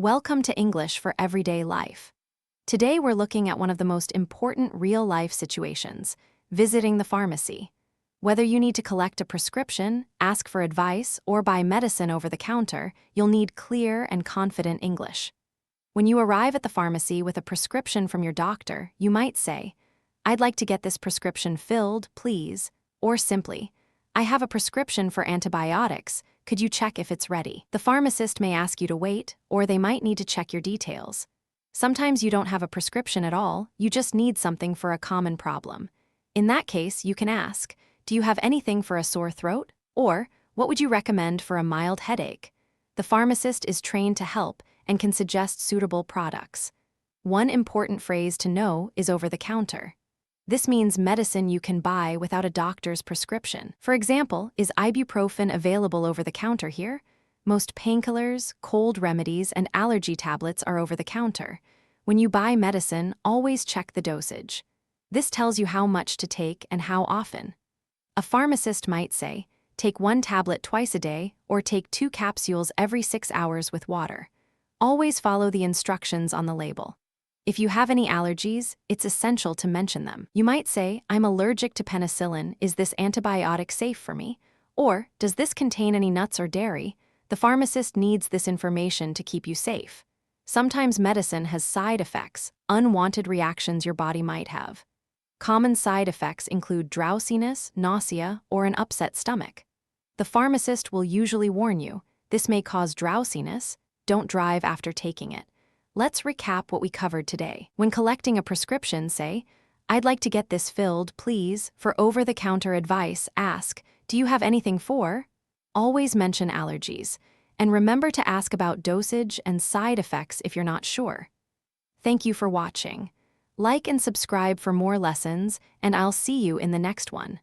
Welcome to English for Everyday Life. Today we're looking at one of the most important real-life situations, visiting the pharmacy. Whether you need to collect a prescription, ask for advice, or buy medicine over the counter, you'll need clear and confident English. When you arrive at the pharmacy with a prescription from your doctor, you might say, "I'd like to get this prescription filled, please," or simply, "I have a prescription for antibiotics. Could you check if it's ready?" The pharmacist may ask you to wait, or they might need to check your details. Sometimes you don't have a prescription at all, you just need something for a common problem. In that case, you can ask, "Do you have anything for a sore throat?" Or, "What would you recommend for a mild headache?" The pharmacist is trained to help and can suggest suitable products. One important phrase to know is over the counter. This means medicine you can buy without a doctor's prescription. For example, is ibuprofen available over the counter here? Most painkillers, cold remedies, and allergy tablets are over the counter. When you buy medicine, always check the dosage. This tells you how much to take and how often. A pharmacist might say, "Take 1 tablet twice a day," or "Take 2 capsules every 6 hours with water." Always follow the instructions on the label. If you have any allergies, it's essential to mention them. You might say, "I'm allergic to penicillin. Is this antibiotic safe for me?" Or, "Does this contain any nuts or dairy?" The pharmacist needs this information to keep you safe. Sometimes medicine has side effects, unwanted reactions your body might have. Common side effects include drowsiness, nausea, or an upset stomach. The pharmacist will usually warn you, "This may cause drowsiness. Don't drive after taking it." Let's recap what we covered today. When collecting a prescription, say, "I'd like to get this filled, please." For over-the-counter advice, ask, "Do you have anything for?" Always mention allergies. And remember to ask about dosage and side effects if you're not sure. Thank you for watching. Like and subscribe for more lessons, and I'll see you in the next one.